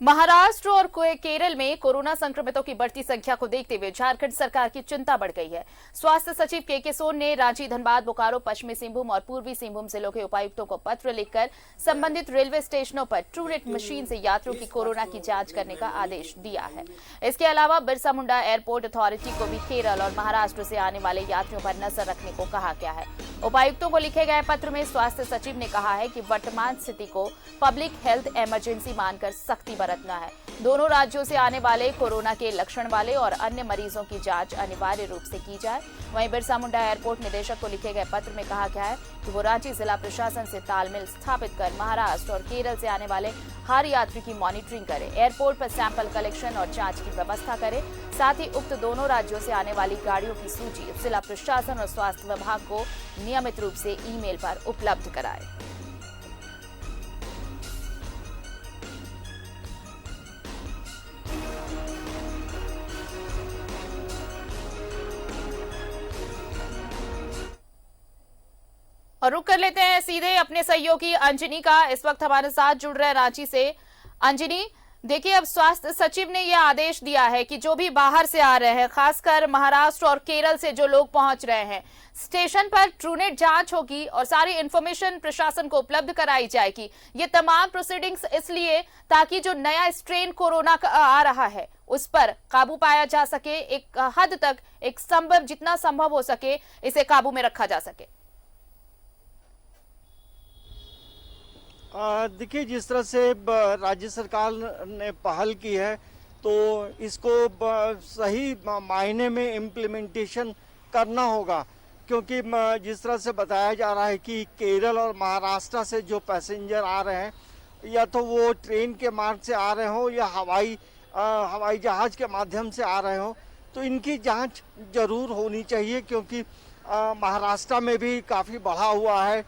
महाराष्ट्र और केरल में कोरोना संक्रमितों की बढ़ती संख्या को देखते हुए झारखंड सरकार की चिंता बढ़ गई है। स्वास्थ्य सचिव के सोन ने रांची, धनबाद, बोकारो, पश्चिमी सिंहभूम और पूर्वी सिंहभूम जिलों के उपायुक्तों को पत्र लिखकर संबंधित रेलवे स्टेशनों पर ट्रूनेट मशीन से यात्रियों की कोरोना की जांच करने का आदेश दिया है। इसके अलावा बिरसा मुंडा एयरपोर्ट अथॉरिटी को भी केरल और महाराष्ट्र से आने वाले यात्रियों पर नजर रखने को कहा गया है। उपायुक्तों को लिखे गए पत्र में स्वास्थ्य सचिव ने कहा है कि वर्तमान स्थिति को पब्लिक हेल्थ इमरजेंसी मानकर सख्ती बरतना है। दोनों राज्यों से आने वाले कोरोना के लक्षण वाले और अन्य मरीजों की जांच अनिवार्य रूप से की जाए। वहीं बिरसा मुंडा एयरपोर्ट निदेशक को लिखे गए पत्र में कहा गया है कि वो रांची जिला प्रशासन से तालमेल स्थापित कर महाराष्ट्र और केरल से आने वाले हर यात्री की मॉनिटरिंग करे, एयरपोर्ट पर सैंपल कलेक्शन और जांच की व्यवस्था करे। साथ ही उक्त दोनों राज्यों से आने वाली गाड़ियों की सूची जिला प्रशासन और स्वास्थ्य विभाग को नियमित रूप से ईमेल पर उपलब्ध कराए। और रुक कर लेते हैं सीधे अपने सहयोगी अंजनी का। इस वक्त हमारे साथ जुड़ रहे हैं रांची से। अंजनी, देखिए, अब स्वास्थ्य सचिव ने यह आदेश दिया है कि जो भी बाहर से आ रहे हैं, खासकर महाराष्ट्र और केरल से जो लोग पहुंच रहे हैं, स्टेशन पर ट्रूनेट जांच होगी और सारी इंफॉर्मेशन प्रशासन को उपलब्ध कराई जाएगी। ये तमाम प्रोसीडिंग्स इसलिए ताकि जो नया स्ट्रेन कोरोना का आ रहा है उस पर काबू पाया जा सके, एक हद तक जितना संभव हो सके इसे काबू में रखा जा सके। देखिए, जिस तरह से राज्य सरकार ने पहल की है तो इसको सही मायने में इम्प्लीमेंटेशन करना होगा, क्योंकि जिस तरह से बताया जा रहा है कि केरल और महाराष्ट्र से जो पैसेंजर आ रहे हैं, या तो वो ट्रेन के मार्ग से आ रहे हो या हवाई जहाज के माध्यम से आ रहे हो, तो इनकी जांच जरूर होनी चाहिए, क्योंकि महाराष्ट्र में भी काफ़ी बढ़ा हुआ है,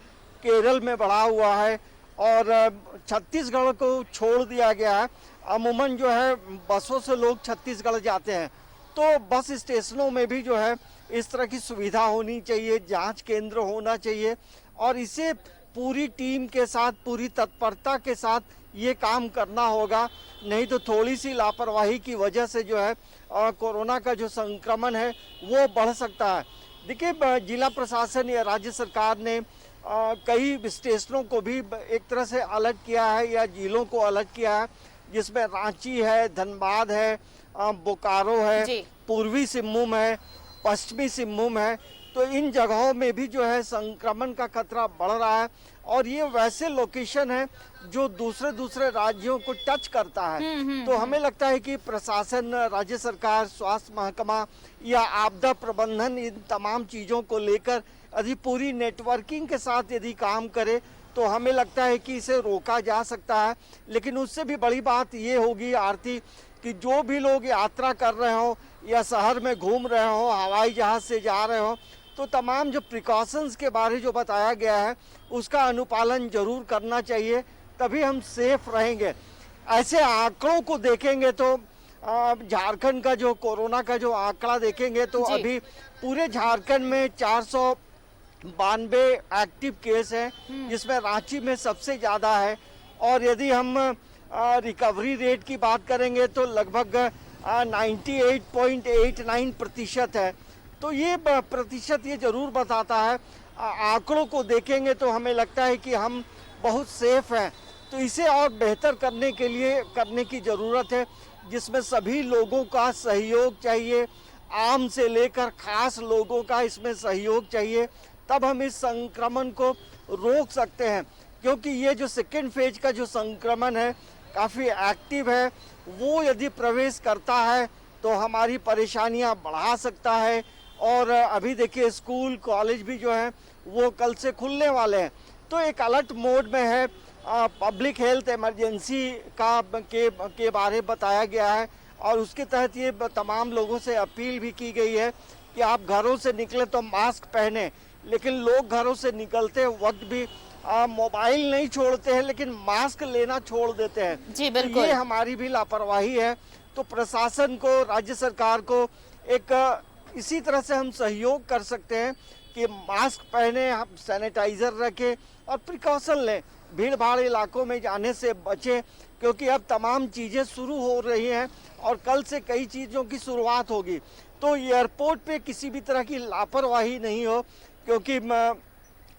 केरल में बढ़ा हुआ है और छत्तीसगढ़ को छोड़ दिया गया है। अमूमन जो है बसों से लोग छत्तीसगढ़ जाते हैं, तो बस स्टेशनों में भी जो है इस तरह की सुविधा होनी चाहिए, जांच केंद्र होना चाहिए और इसे पूरी टीम के साथ, पूरी तत्परता के साथ ये काम करना होगा। नहीं तो थोड़ी सी लापरवाही की वजह से जो है कोरोना का जो संक्रमण है वो बढ़ सकता है। देखिए, जिला प्रशासन या राज्य सरकार ने कई स्टेशनों को भी एक तरह से अलर्ट किया है या जिलों को अलर्ट किया है, जिसमें रांची है, धनबाद है, बोकारो है, पूर्वी सिंहभूम है, पश्चिमी सिंहभूम है। तो इन जगहों में भी जो है संक्रमण का खतरा बढ़ रहा है और ये वैसे लोकेशन है जो दूसरे राज्यों को टच करता है। तो हमें लगता है कि प्रशासन, राज्य सरकार, स्वास्थ्य महकमा या आपदा प्रबंधन इन तमाम चीज़ों को लेकर यदि पूरी नेटवर्किंग के साथ यदि काम करे तो हमें लगता है कि इसे रोका जा सकता है। लेकिन उससे भी बड़ी बात ये होगी आरती, कि जो भी लोग यात्रा कर रहे हो या शहर में घूम रहे हो, हवाई जहाज से जा रहे हो, तो तमाम जो प्रिकॉशंस के बारे जो बताया गया है उसका अनुपालन जरूर करना चाहिए, तभी हम सेफ रहेंगे। ऐसे आंकड़ों को देखेंगे तो झारखंड का जो कोरोना का जो आंकड़ा देखेंगे तो अभी पूरे झारखंड में 492 एक्टिव केस हैं, जिसमें रांची में सबसे ज़्यादा है। और यदि हम रिकवरी रेट की बात करेंगे तो लगभग 98.89% है। तो ये प्रतिशत ये जरूर बताता है, आंकड़ों को देखेंगे तो हमें लगता है कि हम बहुत सेफ हैं। तो इसे और बेहतर करने की ज़रूरत है, जिसमें सभी लोगों का सहयोग चाहिए, आम से लेकर खास लोगों का इसमें सहयोग चाहिए, तब हम इस संक्रमण को रोक सकते हैं। क्योंकि ये जो सेकेंड फेज का जो संक्रमण है काफ़ी एक्टिव है, वो यदि प्रवेश करता है तो हमारी परेशानियां बढ़ा सकता है। और अभी देखिए, स्कूल कॉलेज भी जो है वो कल से खुलने वाले हैं, तो एक अलर्ट मोड में है। पब्लिक हेल्थ इमरजेंसी के बारे बताया गया है और उसके तहत ये तमाम लोगों से अपील भी की गई है कि आप घरों से निकले तो मास्क पहने। लेकिन लोग घरों से निकलते वक्त भी मोबाइल नहीं छोड़ते हैं, लेकिन मास्क लेना छोड़ देते हैं। जी बिल्कुल। ये हमारी भी लापरवाही है। तो प्रशासन को, राज्य सरकार को एक इसी तरह से हम सहयोग कर सकते हैं कि मास्क पहने, हम सैनिटाइजर रखें और प्रिकॉशन लें। भीड़ भाड़ इलाकों में जाने से बचें, क्योंकि अब तमाम चीज़ें शुरू हो रही हैं और कल से कई चीज़ों की शुरुआत होगी। तो एयरपोर्ट पे किसी भी तरह की लापरवाही नहीं हो, क्योंकि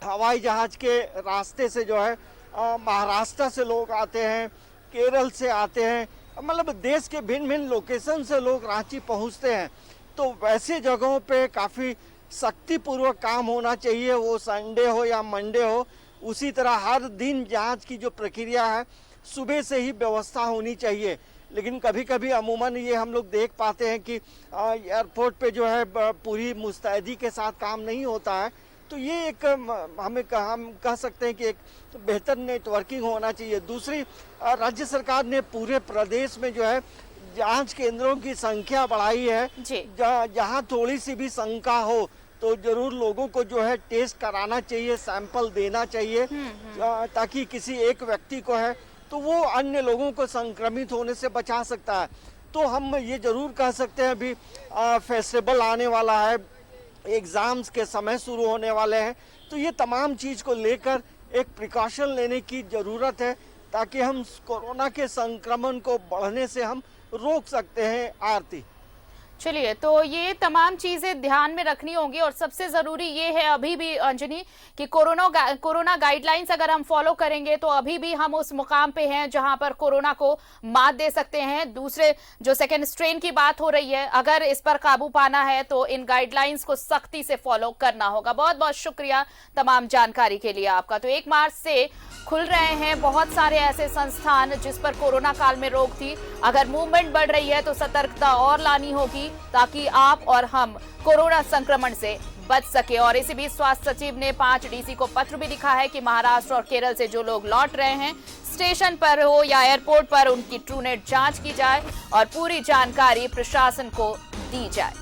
हवाई जहाज़ के रास्ते से जो है महाराष्ट्र से लोग आते हैं, केरल से आते हैं, मतलब देश के भिन्न भिन्न लोकेशन से लोग रांची पहुंचते हैं। तो वैसे जगहों पे काफ़ी सख्तीपूर्वक काम होना चाहिए, वो संडे हो या मंडे हो। उसी तरह हर दिन जांच की जो प्रक्रिया है सुबह से ही व्यवस्था होनी चाहिए। लेकिन कभी कभी अमूमन ये हम लोग देख पाते हैं कि एयरपोर्ट पे जो है पूरी मुस्तैदी के साथ काम नहीं होता है। तो ये एक हम कह सकते हैं कि एक बेहतर नेटवर्किंग होना चाहिए। दूसरी, राज्य सरकार ने पूरे प्रदेश में जो है जांच केंद्रों की संख्या बढ़ाई है। जहां थोड़ी सी भी शंका हो तो जरूर लोगों को जो है टेस्ट कराना चाहिए, सैंपल देना चाहिए, ताकि किसी एक व्यक्ति को है तो वो अन्य लोगों को संक्रमित होने से बचा सकता है। तो हम ये जरूर कह सकते हैं, अभी फेस्टिवल आने वाला है, एग्जाम्स के समय शुरू होने वाले हैं, तो ये तमाम चीज़ को लेकर एक प्रिकॉशन लेने की ज़रूरत है, ताकि हम कोरोना के संक्रमण को बढ़ने से हम रोक सकते हैं। आरती, चलिए, तो ये तमाम चीजें ध्यान में रखनी होंगी और सबसे जरूरी ये है अभी भी अंजनी कि कोरोना गाइडलाइंस अगर हम फॉलो करेंगे तो अभी भी हम उस मुकाम पे हैं जहां पर कोरोना को मात दे सकते हैं। दूसरे जो सेकेंड स्ट्रेन की बात हो रही है, अगर इस पर काबू पाना है तो इन गाइडलाइंस को सख्ती से फॉलो करना होगा। बहुत बहुत शुक्रिया तमाम जानकारी के लिए आपका। तो 1 मार्च से खुल रहे हैं बहुत सारे ऐसे संस्थान जिस पर कोरोना काल में रोक थी। अगर मूवमेंट बढ़ रही है तो सतर्कता और लानी होगी, ताकि आप और हम कोरोना संक्रमण से बच सके। और इसी बीच स्वास्थ्य सचिव ने 5 डीसी को पत्र भी लिखा है कि महाराष्ट्र और केरल से जो लोग लौट रहे हैं, स्टेशन पर हो या एयरपोर्ट पर, उनकी ट्रूनेट जांच की जाए और पूरी जानकारी प्रशासन को दी जाए।